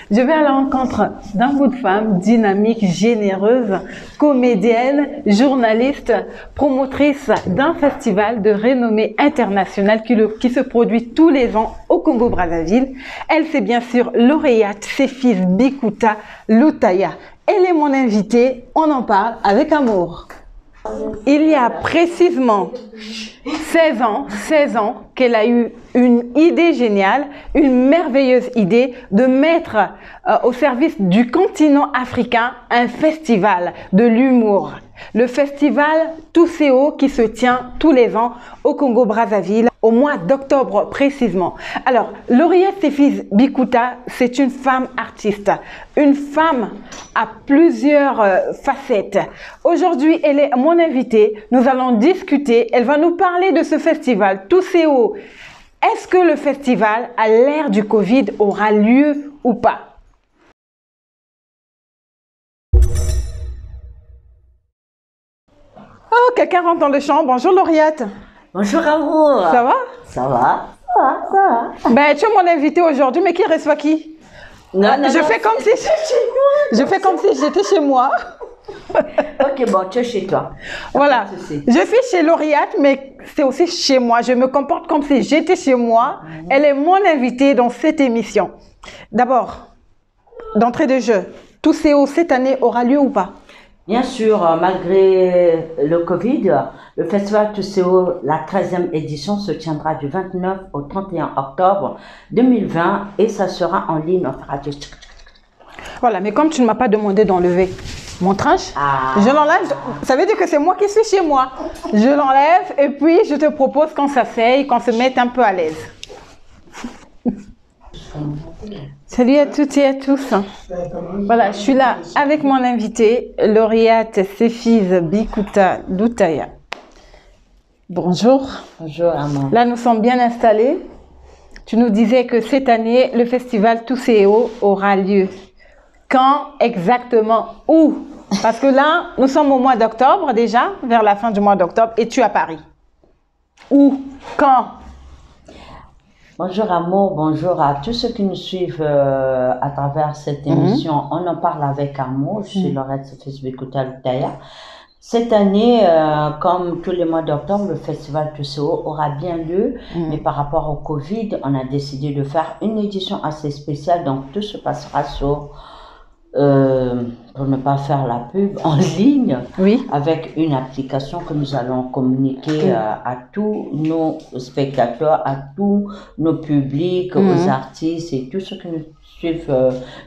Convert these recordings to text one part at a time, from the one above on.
Je vais à la rencontre d'un bout de femme dynamique, généreuse, comédienne, journaliste, promotrice d'un festival de renommée internationale qui se produit tous les ans au Congo-Brazzaville. Elle, c'est bien sûr lauréate Séphise Bikuta Lutaya. Elle est mon invitée, on en parle avec amour. Il y a précisément 16 ans qu'elle a eu une idée géniale, une merveilleuse idée de mettre au service du continent africain un festival de l'humour. Le festival Touséo qui se tient tous les ans au Congo-Brazzaville au mois d'octobre précisément. Alors, lauréate Séphise Bikuta, c'est une femme artiste, une femme à plusieurs facettes. Aujourd'hui, elle est mon invitée. Nous allons discuter. Elle va nous parler de ce festival Touséo. Est-ce que le festival, à l'ère du Covid, aura lieu ou pas? Oh, quelqu'un rentre dans le champ. Bonjour lauréate. Bonjour amour. Ça va? Ça va. Ça va. Ben, tu es mon invité aujourd'hui, mais qui reçoit qui? Je fais comme si j'étais chez moi. Ok, bon, tu es chez toi. Voilà. Je suis chez lauréate, mais c'est aussi chez moi. Je me comporte comme si j'étais chez moi. Elle est mon invitée dans cette émission. D'abord, d'entrée de jeu, Touséo cette année aura lieu ou pas? Bien sûr, malgré le Covid, le festival Touséo, la 13e édition, se tiendra du 29 au 31 octobre 2020 et ça sera en ligne. Voilà, mais comme tu ne m'as pas demandé d'enlever mon tranche, je l'enlève. Ça veut dire que c'est moi qui suis chez moi. Je l'enlève et puis je te propose qu'on s'asseye, qu'on se mette un peu à l'aise. Salut à toutes et à tous. Voilà, je suis là avec mon invité, lauréate Séphise Bikuta Lutaya. Bonjour. Bonjour, Amand. Là, nous sommes bien installés. Tu nous disais que cette année, le festival Touséo aura lieu. Quand exactement? Où? Parce que là, nous sommes au mois d'octobre déjà, vers la fin du mois d'octobre, et tu es à Paris. Où? Quand? Bonjour amour, bonjour à tous ceux qui nous suivent à travers cette émission. On en parle avec amour. Je suis lauréate Séphise Bikuta Lutaya. Cette année, comme tous les mois d'octobre, le festival Touséo aura bien lieu, mais par rapport au Covid, on a décidé de faire une édition assez spéciale. Donc tout se passera sur, pour ne pas faire la pub, en ligne, avec une application que nous allons communiquer à tous nos spectateurs, à tous nos publics, aux artistes et tous ceux qui nous suivent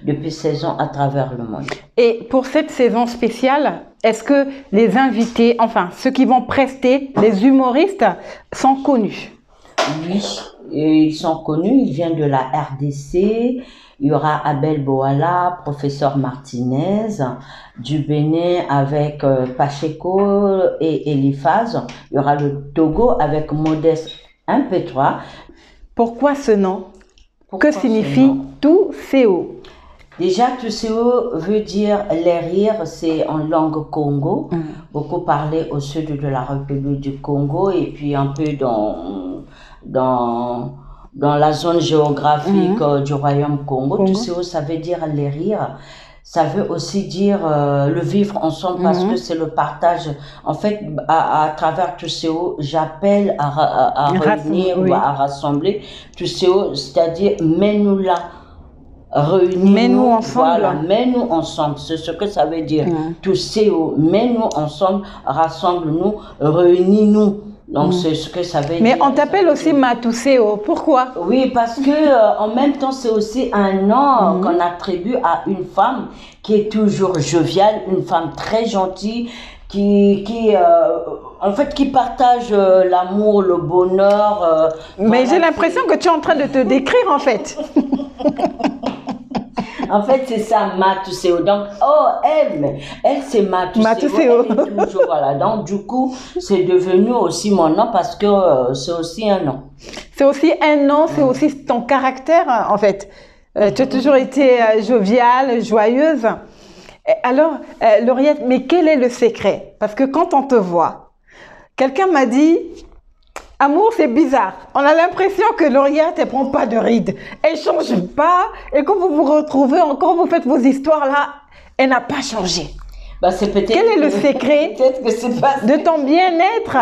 depuis 16 ans à travers le monde. Et pour cette saison spéciale, est-ce que les invités, enfin ceux qui vont prester, les humoristes, sont connus? Oui, ils sont connus, ils viennent de la RDC. Il y aura Abel Boala, professeur Martinez, du Bénin avec Pacheco et Eliphaz. Il y aura le Togo avec Modeste MP3. Pourquoi ce nom? Que signifie Touséo? Déjà, Touséo veut dire les rires, c'est en langue Congo, beaucoup parlé au sud de la République du Congo et puis un peu dans la zone géographique du Royaume Congo. Touséo, ça veut dire les rires. Ça veut aussi dire le vivre ensemble parce que c'est le partage. En fait, à travers Touséo, j'appelle à réunir ou à rassembler. Touséo, c'est-à-dire mets-nous là. Réunis-nous, mets-nous ensemble. Voilà, mets-nous ensemble, c'est ce que ça veut dire. Touséo, mets-nous ensemble, rassemble-nous, réunis-nous. Donc c'est ce que ça veut dire. Mais on t'appelle aussi Matouséo, pourquoi? Oui, parce que en même temps c'est aussi un nom qu'on attribue à une femme qui est toujours joviale, une femme très gentille, en fait, qui partage l'amour, le bonheur. Mais j'ai l'impression que tu es en train de te décrire en fait. En fait, c'est ça, Matouséo. Donc, elle c'est Matouséo. Elle est toujours, voilà. Donc, du coup, c'est devenu aussi mon nom parce que c'est aussi un nom. C'est aussi un nom, c'est aussi ton caractère, en fait. Tu as toujours été joviale, joyeuse. Alors, Lauriette, mais quel est le secret? Parce que quand on te voit, quelqu'un m'a dit, Amour, c'est bizarre. On a l'impression que Lauriette, elle prend pas de rides. Elle change pas. Et quand vous vous retrouvez encore, vous faites vos histoires là, elle n'a pas changé. Bah, c'est peut-être. Quel est le secret Peut-être que c'est pas de ton bien-être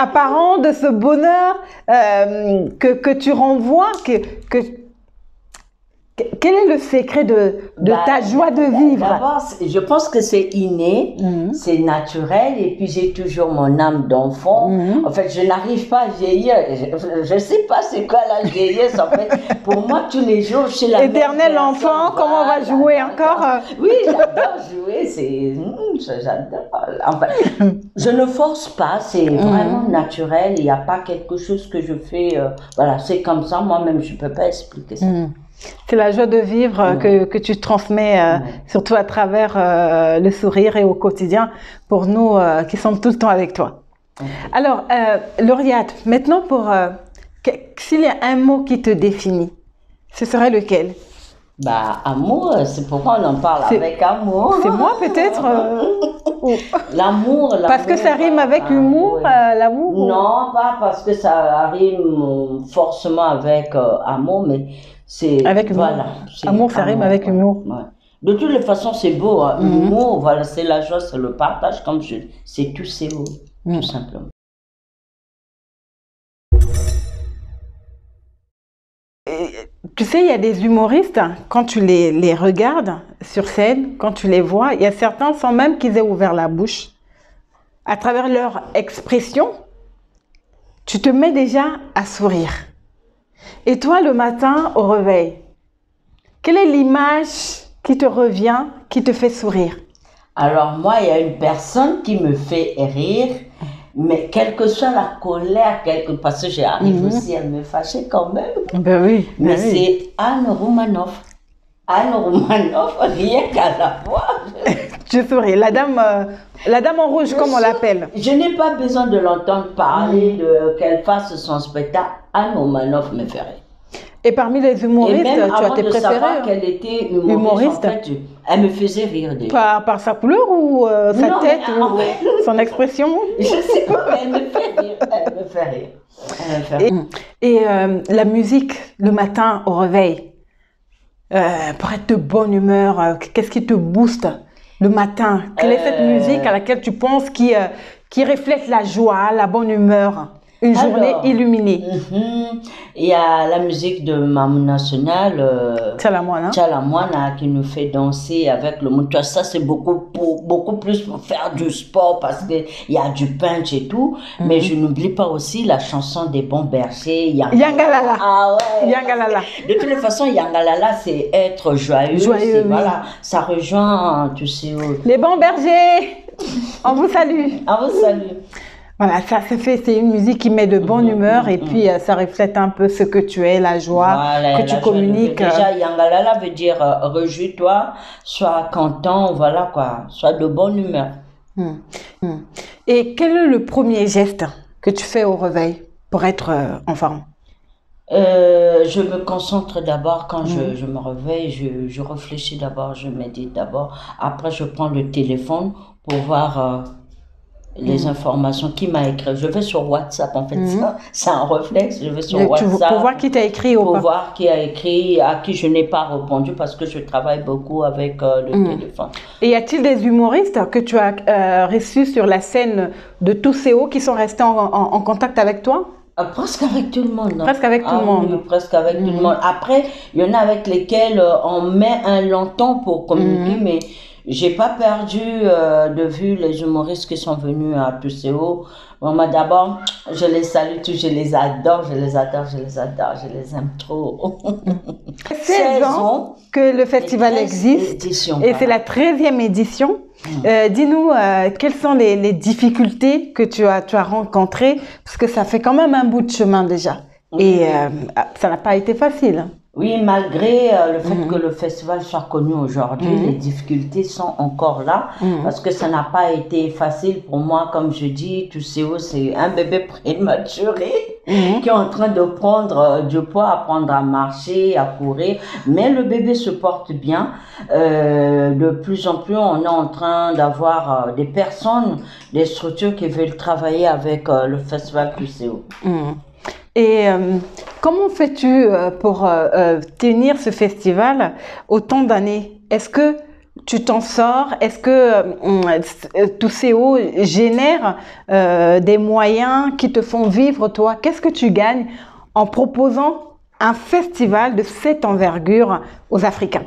apparent, de ce bonheur que tu renvoies, quel est le secret de ta joie de vivre? D'abord, je pense que c'est inné, c'est naturel, et puis j'ai toujours mon âme d'enfant. En fait, je n'arrive pas à vieillir. Je ne sais pas c'est quoi la vieillesse, en fait. Pour moi, tous les jours, je suis la éternel enfant, comment on va jouer encore? Oui, j'adore jouer, j'adore. Enfin, je ne force pas, c'est vraiment naturel. Il n'y a pas quelque chose que je fais, voilà, c'est comme ça, moi-même, je ne peux pas expliquer ça. C'est la joie de vivre que tu transmets, surtout à travers le sourire et au quotidien, pour nous qui sommes tout le temps avec toi. Alors, Lauriette, maintenant, s'il y a un mot qui te définit, ce serait lequel? Bah, amour, c'est pourquoi on en parle avec amour. C'est moi peut-être L'amour. Parce que ça rime avec humour, l'amour? Non, pas parce que ça rime forcément avec amour, mais c'est... Avec humour. Voilà, amour, ça rime avec humour. Ouais. De toutes les façons, c'est beau. Hein. Humour, voilà, c'est la joie, c'est le partage, comme je dis. C'est tout, c'est beau, tout simplement. Tu sais, il y a des humoristes, quand tu les regardes sur scène, quand tu les vois, il y a certains sans même qu'ils aient ouvert la bouche. À travers leur expression, tu te mets déjà à sourire. Et toi, le matin, au réveil, quelle est l'image qui te revient, qui te fait sourire? Alors moi, il y a une personne qui me fait rire, mais quelle que soit la colère, parce que j'arrive aussi à me fâcher quand même. Ben oui. Mais c'est Anne Romanoff. Anne Romanoff, rien qu'à la voir. Je souris. La dame en rouge, comme on l'appelle. Je n'ai pas besoin de l'entendre parler, qu'elle fasse son spectacle. Anne Romanoff me fait rire. Et parmi les humoristes, tu as tes préférés? Et même avant de savoir qu'elle était humoriste, en fait, elle me faisait rire déjà. Par sa couleur ou sa tête ou son expression? Je ne sais pas, mais elle me fait rire. Elle me fait rire. Elle me fait rire. Et la musique, le matin au réveil, pour être de bonne humeur, qu'est-ce qui te booste le matin? Quelle est cette musique à laquelle tu penses qui reflète la joie, la bonne humeur? Une journée illuminée. Il y a la musique de Mamou National, Tchalamouana, qui nous fait danser avec le monde. Ça, c'est beaucoup plus pour faire du sport parce qu'il y a du punch et tout. Mais je n'oublie pas aussi la chanson des bons bergers. Yangalala. Ah ouais. Yangalala. De toutes les façons, Yangalala, c'est être joyeux. Joyeux, oui. Voilà, ça rejoint, tu sais. Les bons bergers, on vous salue. On vous salue. Voilà, c'est une musique qui met de bonne humeur et puis ça reflète un peu ce que tu es, la joie que tu communiques. Déjà, Yangalala veut dire réjouis-toi, sois content, voilà quoi, sois de bonne humeur. Et quel est le premier geste que tu fais au réveil pour être enfant? Je me concentre d'abord quand je me réveille, je réfléchis d'abord, je médite d'abord. Après, je prends le téléphone pour voir les informations, qui m'a écrit. Je vais sur WhatsApp, en fait, c'est un réflexe. Je vais sur WhatsApp. Pour voir qui t'a écrit ou pas. Pour voir qui a écrit, à qui je n'ai pas répondu parce que je travaille beaucoup avec le téléphone. Et y a-t-il des humoristes que tu as reçus sur la scène de Tousseo qui sont restés en contact avec toi? Presque avec tout le monde. Hein. Presque avec tout le monde. Oui, presque avec tout le monde. Après, il y en a avec lesquels on met un long temps pour communiquer, mais j'ai pas perdu de vue les humoristes qui sont venus à Tousseo. Bon, d'abord, je les salue tous, je les adore, je les aime trop. 16 ans que le festival existe et c'est la 13e édition. Dis-nous, quelles sont les difficultés que tu as rencontrées, parce que ça fait quand même un bout de chemin déjà. Et ça n'a pas été facile. Oui, malgré le fait que le festival soit connu aujourd'hui, les difficultés sont encore là parce que ça n'a pas été facile pour moi. Comme je dis, Tousseo, c'est un bébé prématuré. qui est en train de prendre du poids, apprendre à marcher, à courir. Mais le bébé se porte bien. De plus en plus, on est en train d'avoir des personnes, des structures qui veulent travailler avec le Festival QCO. Et comment fais-tu pour tenir ce festival autant d'années? Est-ce que tu t'en sors? Est-ce que QCO génère des moyens qui te font vivre toi? Qu'est-ce que tu gagnes en proposant un festival de cette envergure aux Africains?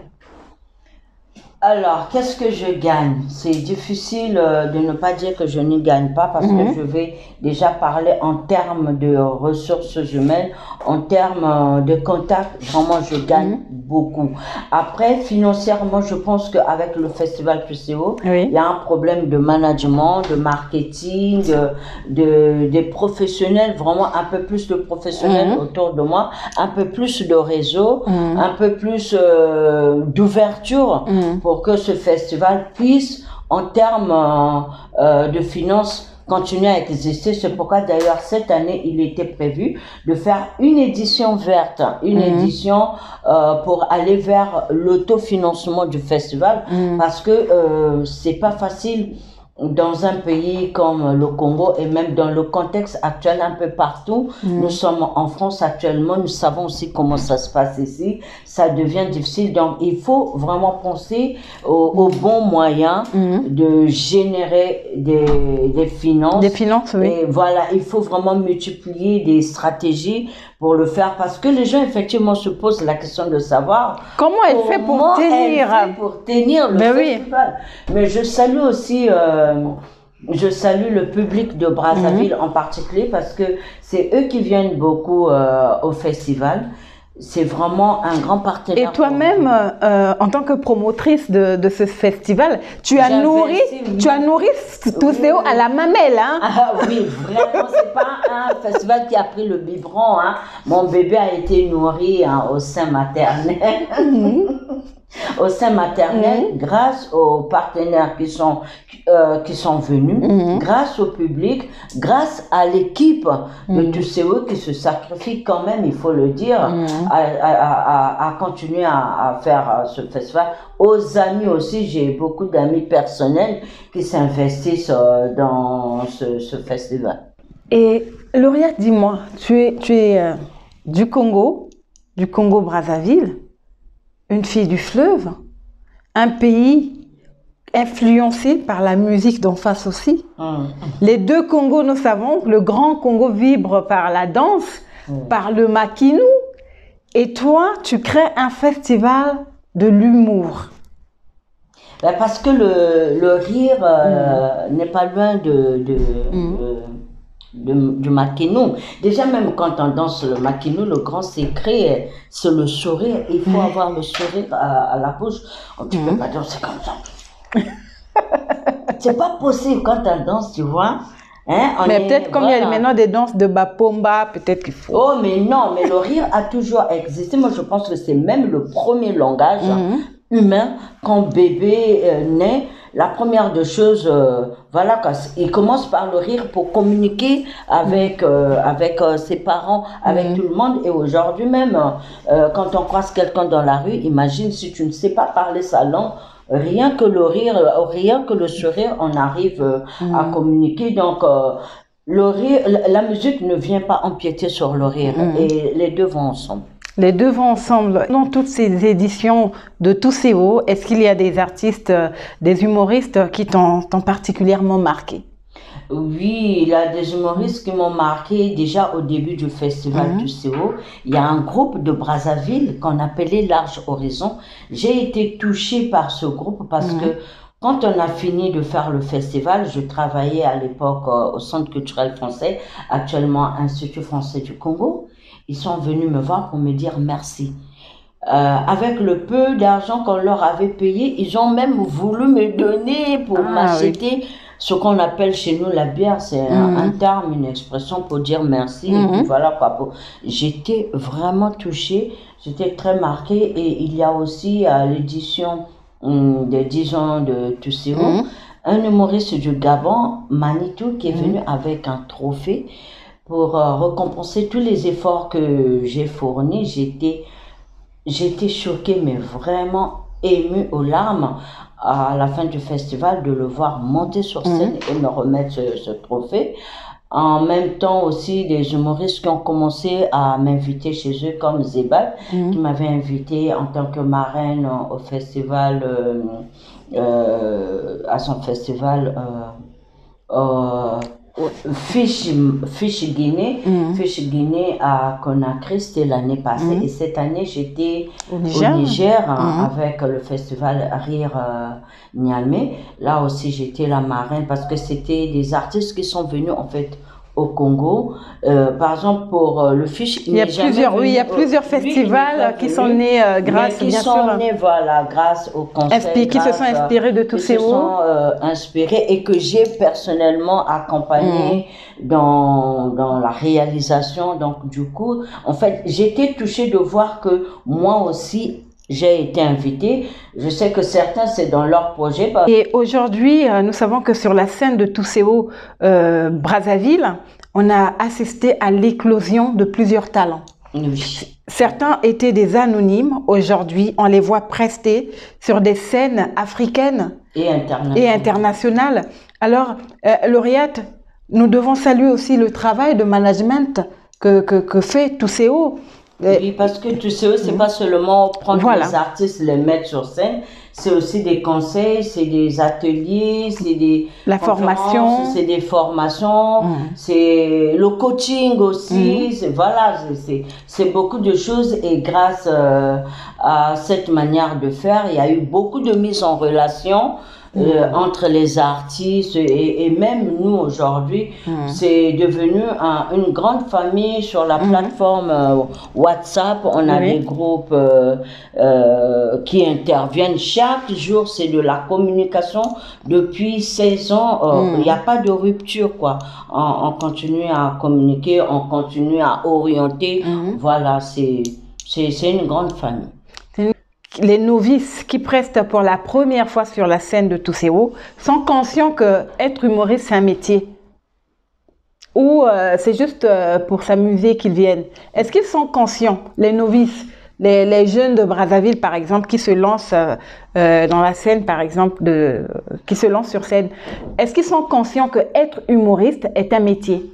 Alors, qu'est-ce que je gagne? C'est difficile de ne pas dire que je ne gagne pas parce que je vais déjà parler en termes de ressources humaines, en termes de contacts. Vraiment, je gagne beaucoup. Après, financièrement, je pense qu'avec le festival QCO, il y a un problème de management, de marketing, des professionnels, vraiment un peu plus de professionnels autour de moi, un peu plus de réseau, un peu plus d'ouverture pour que ce festival puisse, en termes de finances, continuer à exister. C'est pourquoi d'ailleurs cette année, il était prévu de faire une édition verte, une édition pour aller vers l'autofinancement du festival, parce que c'est pas facile dans un pays comme le Congo et même dans le contexte actuel un peu partout. Nous sommes en France actuellement, nous savons aussi comment ça se passe ici. Ça devient difficile, donc il faut vraiment penser aux bons moyens de générer des finances. Des finances, oui. Et voilà, il faut vraiment multiplier des stratégies pour le faire, parce que les gens effectivement se posent la question de savoir comment elle fait pour tenir le festival. Mais je salue aussi le public de Brazzaville en particulier, parce que c'est eux qui viennent beaucoup au festival. C'est vraiment un grand partenaire. Et toi-même, en tant que promotrice de ce festival, tu as nourri QCO à la mamelle, hein? Ah oui, vraiment, c'est pas un festival qui a pris le biberon, hein. Mon bébé a été nourri au sein maternel. Au sein maternel, grâce aux partenaires qui sont venus, grâce au public, grâce à l'équipe de QCO qui se sacrifie quand même, il faut le dire, à continuer à faire ce festival. Aux amis aussi, j'ai beaucoup d'amis personnels qui s'investissent dans ce festival. Et Lauriat, dis-moi, tu es du Congo Brazzaville, une fille du fleuve, un pays influencé par la musique d'en face aussi. Les deux Congos, nous savons, le grand Congo vibre par la danse, par le makinou. Et toi, tu crées un festival de l'humour. Parce que le rire n'est pas loin du makinou. Déjà, même quand on danse le makinou, le grand secret, c'est le sourire. Il faut avoir le sourire à la bouche. Tu ne peux pas danser comme ça. C'est pas possible quand on danse, tu vois. Hein, mais peut-être comme il y a maintenant des danses de Bapomba, peut-être qu'il faut. Oh, mais non, mais le rire a toujours existé. Moi, je pense que c'est même le premier langage humain. Quand bébé naît, la première des choses, voilà, il commence par le rire pour communiquer avec ses parents, avec tout le monde. Et aujourd'hui même, quand on croise quelqu'un dans la rue, imagine si tu ne sais pas parler sa langue, rien que le rire, rien que le sourire, on arrive à communiquer. Donc, le rire, la musique ne vient pas empiéter sur le rire, et les deux vont ensemble. Les deux vont ensemble. Dans toutes ces éditions de QCO, est-ce qu'il y a des artistes, des humoristes qui t'ont particulièrement marqué? Oui, il y a des humoristes qui m'ont marqué déjà au début du festival QCO. Il y a un groupe de Brazzaville qu'on appelait Large Horizon. J'ai été touchée par ce groupe parce que quand on a fini de faire le festival, je travaillais à l'époque au Centre culturel français, actuellement Institut français du Congo. Ils sont venus me voir pour me dire merci. Avec le peu d'argent qu'on leur avait payé, ils ont même voulu me donner pour m'acheter ce qu'on appelle chez nous la bière. C'est un terme, une expression pour dire merci. Et puis voilà quoi. J'étais vraiment touchée, j'étais très marquée. Et il y a aussi l'édition des 10 ans de QCO, un humoriste du Gabon, Manitou, qui est venu avec un trophée. pour récompenser tous les efforts que j'ai fournis. J'étais choquée, mais vraiment émue aux larmes à la fin du festival de le voir monter sur scène et me remettre ce trophée. En même temps aussi, des humoristes qui ont commencé à m'inviter chez eux, comme Zebal, qui m'avait invité en tant que marraine au festival, à son festival Fiche Guinée, Fiche Guinée à Conakry, c'était l'année passée. Et cette année, j'étais au Niger avec le festival Rire Niamey. Là aussi, j'étais la marraine parce que c'était des artistes qui sont venus en fait au Congo. Par exemple, pour le Fiche, il y a plusieurs festivals qui sont nés grâce, bien sûr, voilà, grâce au conseil, qui se sont inspirés de tous ces mots, inspirés et que j'ai personnellement accompagné dans la réalisation. Donc, du coup, en fait, j'étais touchée de voir que moi aussi, j'ai été invitée. Je sais que certains, c'est dans leur projet. Et aujourd'hui, nous savons que sur la scène de Tousseo Brazzaville, on a assisté à l'éclosion de plusieurs talents. Oui. Certains étaient des anonymes. Aujourd'hui, on les voit prester sur des scènes africaines et internationales. Alors, lauréate, nous devons saluer aussi le travail de management que fait Tousseo. Oui, parce que Tousseo, c'est pas seulement prendre les artistes, les mettre sur scène, c'est aussi des conseils, c'est des ateliers, c'est des formation, c'est des formations, c'est le coaching aussi, c'est beaucoup de choses et grâce à cette manière de faire, il y a eu beaucoup de mise en relation entre les artistes et même nous aujourd'hui, c'est devenu une grande famille sur la plateforme WhatsApp. On a des groupes qui interviennent chaque jour, c'est de la communication depuis 16 ans. Il n'y a pas de rupture, quoi. On continue à communiquer, on continue à orienter. Voilà, c'est une grande famille. Les novices qui prestent pour la première fois sur la scène de Tousseo sont conscients que être humoriste, c'est un métier. Ou c'est juste pour s'amuser qu'ils viennent. Est-ce qu'ils sont conscients, les novices, les jeunes de Brazzaville, par exemple, qui se lancent dans la scène, par exemple, qui se lancent sur scène, est-ce qu'ils sont conscients que être humoriste est un métier?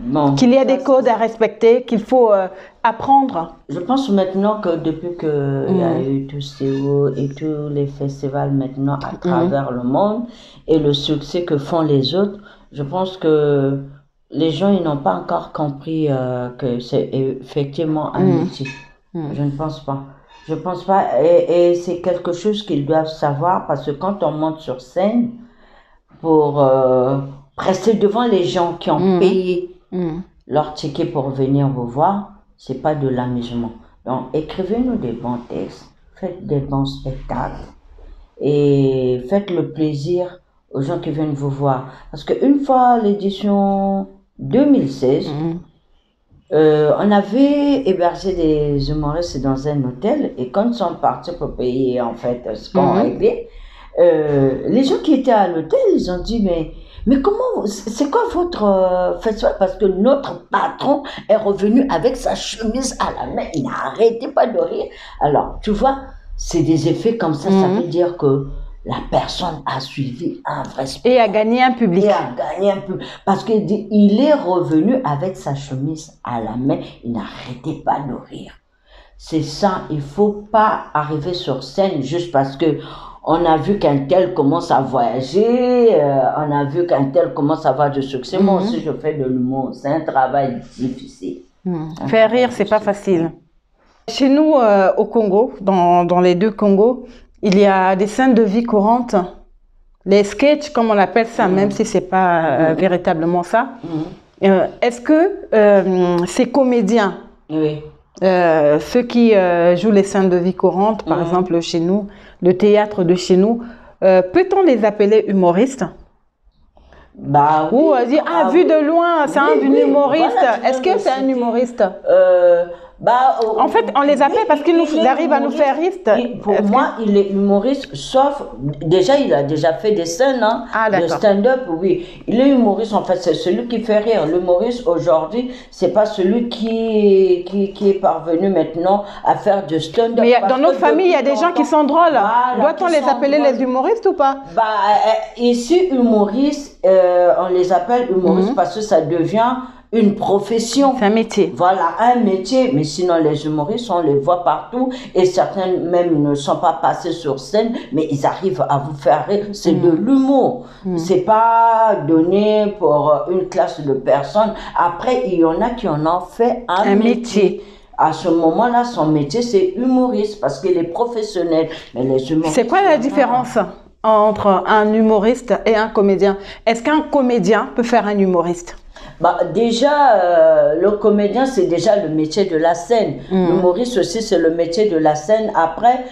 Bon, qu'il y a des codes à respecter, qu'il faut apprendre. Je pense maintenant que depuis qu'il y a eu Tousseo et tous les festivals maintenant à travers le monde et le succès que font les autres, je pense que les gens ils n'ont pas encore compris que c'est effectivement un métier. Je ne pense pas. Je pense pas et c'est quelque chose qu'ils doivent savoir parce que quand on monte sur scène pour rester devant les gens qui ont payé leur ticket pour venir vous voir, c'est pas de l'amusement. Donc, écrivez-nous des bons textes, faites des bons spectacles et faites le plaisir aux gens qui viennent vous voir. Parce qu'une fois l'édition 2016, on avait hébergé des humoristes dans un hôtel et quand ils sont partis pour payer en fait ce qu'on réglait, les gens qui étaient à l'hôtel, ils ont dit mais comment, c'est quoi votre festival? Parce que notre patron est revenu avec sa chemise à la main, il n'arrêtait pas de rire. Alors, tu vois, c'est des effets comme ça, ça veut dire que la personne a suivi un vrai spectacle. Et a gagné un public. Et a gagné un public. Parce qu'il est revenu avec sa chemise à la main, il n'arrêtait pas de rire. C'est ça, il ne faut pas arriver sur scène juste parce que on a vu qu'un tel commence à voyager, on a vu qu'un tel commence à avoir du succès. Moi aussi, je fais de l'humour. C'est un travail difficile. Faire rire, c'est pas facile. Chez nous, au Congo, dans les deux Congos, il y a des scènes de vie courante. Les sketchs, comme on appelle ça, même si c'est pas véritablement ça. Est-ce que ces comédiens, ceux qui jouent les scènes de vie courante, par exemple chez nous, le théâtre de chez nous, peut-on les appeler humoristes? Bah oui. Ou dire, vu de loin, c'est un humoriste. Voilà, est-ce que c'est un humoriste? En fait, on les appelle parce qu'ils arrivent à nous faire rire. Pour moi, il est humoriste, sauf, déjà, il a déjà fait des scènes, hein, de stand-up, oui. Il est humoriste, en fait, c'est celui qui fait rire. L'humoriste, aujourd'hui, c'est pas celui qui est parvenu maintenant à faire de stand-up. Mais dans nos familles, il y a des gens qui sont drôles. Voilà, doit-on les appeler les humoristes ou pas? Ici, humoristes, on les appelle humoristes parce que ça devient une profession. C'est un métier. Voilà, un métier. Mais sinon, les humoristes, on les voit partout. Et certains même ne sont pas passés sur scène, mais ils arrivent à vous faire rire. C'est de l'humour. C'est pas donné pour une classe de personnes. Après, il y en a qui en ont fait un métier. À ce moment-là, son métier, c'est humoriste parce qu'il est professionnel. Mais les humoristes... C'est quoi la différence entre un humoriste et un comédien? Est-ce qu'un comédien peut faire un humoriste? Déjà, le comédien, c'est déjà le métier de la scène. L'humoriste aussi, c'est le métier de la scène. Après,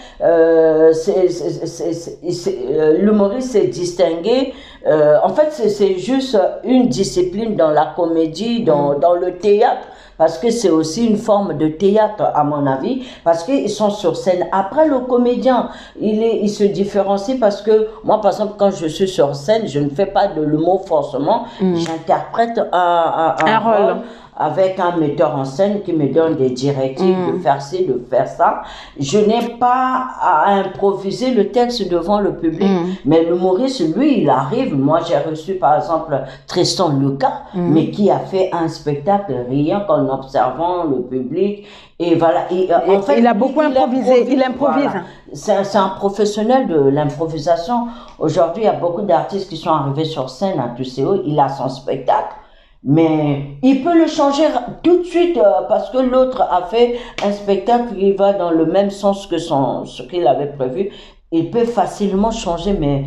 l'humoriste s'est distingué. En fait, c'est juste une discipline dans la comédie, dans le théâtre. Parce que c'est aussi une forme de théâtre, à mon avis, parce qu'ils sont sur scène. Après, le comédien, il se différencie parce que moi, par exemple, quand je suis sur scène, je ne fais pas de l'humour forcément, j'interprète un rôle avec un metteur en scène qui me donne des directives de faire ci, de faire ça. Je n'ai pas à improviser le texte devant le public, mais l'humoriste, lui, il arrive. Moi, j'ai reçu, par exemple, Tristan Lucas, mais qui a fait un spectacle rien qu'en observant le public. Et voilà. En fait, il a beaucoup improvisé. Il improvise. Voilà. C'est un professionnel de l'improvisation. Aujourd'hui, il y a beaucoup d'artistes qui sont arrivés sur scène à TUCO. Il a son spectacle. Mais il peut le changer tout de suite parce que l'autre a fait un spectacle qui va dans le même sens que ce qu'il avait prévu. Il peut facilement changer, mais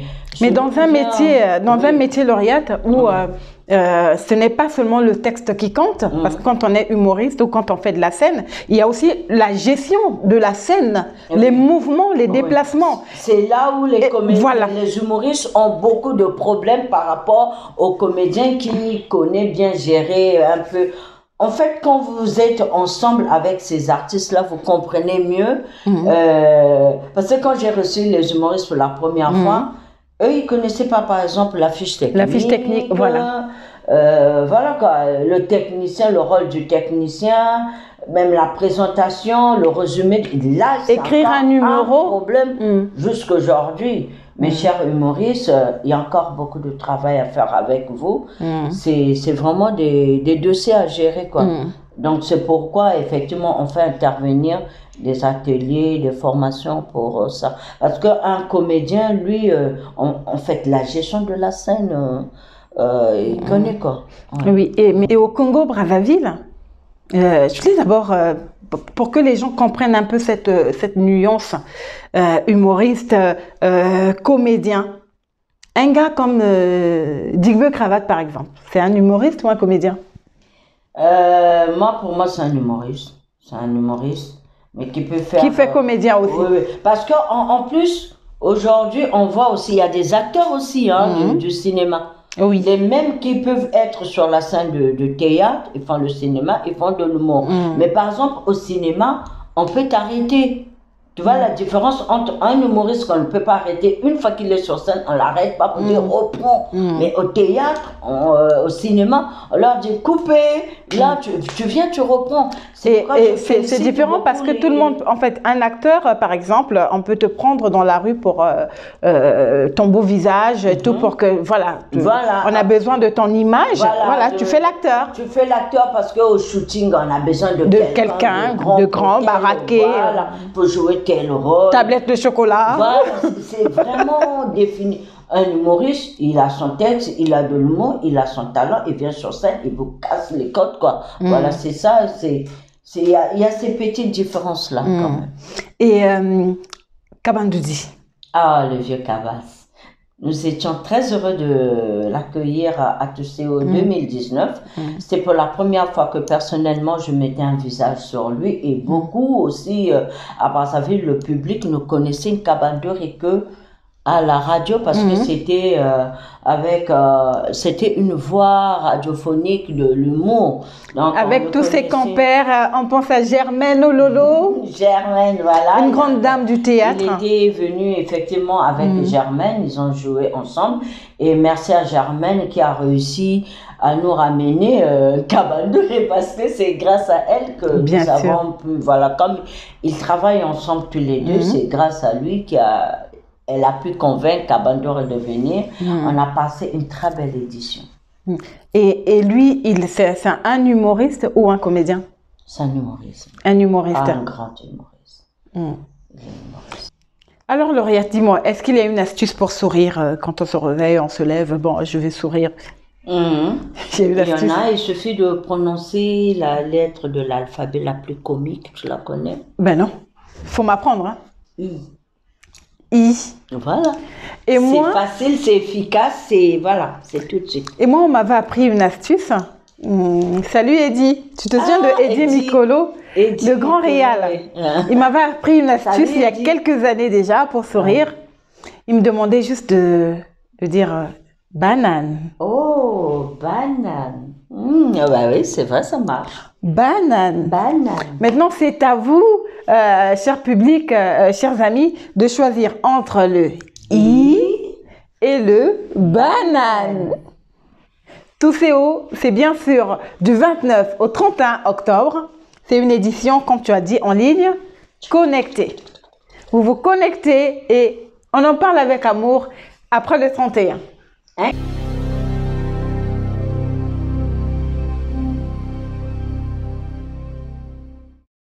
dans un métier lauréate où ce n'est pas seulement le texte qui compte, parce que quand on est humoriste ou quand on fait de la scène, il y a aussi la gestion de la scène, les mouvements, les déplacements. C'est là où les comédiens, les humoristes ont beaucoup de problèmes par rapport aux comédiens qui connaissent bien gérer un peu. En fait, quand vous êtes ensemble avec ces artistes-là, vous comprenez mieux. Parce que quand j'ai reçu les humoristes pour la première fois, eux, ils ne connaissaient pas, par exemple, la fiche technique. La fiche technique, voilà. Voilà quoi, le technicien, le rôle du technicien, même la présentation, le résumé. Là, écrire un numéro, problème jusqu'aujourd'hui. Mes chers humoristes, il y a encore beaucoup de travail à faire avec vous. C'est vraiment des dossiers à gérer, quoi. Donc, c'est pourquoi, effectivement, on fait intervenir des ateliers, des formations pour ça. Parce qu'un comédien, lui, en fait, la gestion de la scène, il connaît, quoi. Ouais. Oui, et au Congo-Brazzaville, je voulais d'abord, pour que les gens comprennent un peu cette nuance, humoriste, comédien. Un gars comme Digbe Cravate, par exemple, c'est un humoriste ou un comédien? Pour moi, c'est un humoriste. C'est un humoriste, mais qui peut faire... Qui fait comédien aussi. Oui. Parce qu'en plus, aujourd'hui, on voit aussi, il y a des acteurs aussi du cinéma. Oui. Les mêmes qui peuvent être sur la scène de théâtre, ils font le cinéma, ils font de l'humour. Mais par exemple, au cinéma, on peut t'arrêter. Tu vois la différence entre un humoriste qu'on ne peut pas arrêter, une fois qu'il est sur scène, on l'arrête pas pour dire reprends. Mais au théâtre, au cinéma, on leur dit coupez, là tu viens, tu reprends. C'est différent parce que tout le monde, en fait, un acteur, par exemple, on peut te prendre dans la rue pour ton beau visage et tout pour que, voilà, on a besoin de ton image, voilà, tu fais l'acteur. Tu fais l'acteur parce qu'au shooting, on a besoin de quelqu'un de grand, baraqué. Voilà, pour jouer quel rôle. Tablette de chocolat. Voilà, c'est vraiment défini. Un humoriste, il a son texte, il a de l'humour, il a son talent, il vient sur scène, il vous casse les codes, quoi. Voilà, c'est ça, il y a ces petites différences-là, quand même. Et Kabandoudi. Ah, le vieux Cabas. Nous étions très heureux de l'accueillir à TUCO 2019. C'était pour la première fois que personnellement je mettais un visage sur lui et beaucoup aussi à Brazzaville, le public nous connaissait Kabandeur et que à la radio parce que c'était c'était une voix radiophonique de l'humour. Donc, avec tous ses compères, on pense à Germaine Ololo. Germaine, voilà. Une grande dame du théâtre. Il était venu effectivement avec Germaine, ils ont joué ensemble. Et merci à Germaine qui a réussi à nous ramener Kabandoré parce que c'est grâce à elle que nous avons pu, voilà, comme ils travaillent ensemble tous les deux, c'est grâce à lui elle a pu convaincre Kabandoré de venir. On a passé une très belle édition. Et lui, c'est un humoriste ou un comédien? C'est un humoriste. Un humoriste. Un grand humoriste. Alors Lauriette, dis-moi, est-ce qu'il y a une astuce pour sourire quand on se réveille, on se lève, bon, je vais sourire? Il y en a, il suffit de prononcer la lettre de l'alphabet la plus comique, tu la connais? Ben non, faut m'apprendre. Hein. I. I. Voilà. Et moi, c'est facile, c'est efficace, c'est tout de suite. Et moi, on m'avait appris une astuce. Salut Eddy, tu te souviens de Eddy Mikolo, le grand réal? Oui. Il m'avait appris une astuce il y a quelques années déjà pour sourire. Il me demandait juste de dire banane. Oh, banane. Bah oui, c'est vrai, ça marche. Banane. Banane. Maintenant, c'est à vous, cher public, chers amis, de choisir entre le I et le banane. Tous ces hauts, c'est bien sûr du 29 au 31 octobre. C'est une édition, comme tu as dit, en ligne, connectée. Vous vous connectez et on en parle avec amour après le 31.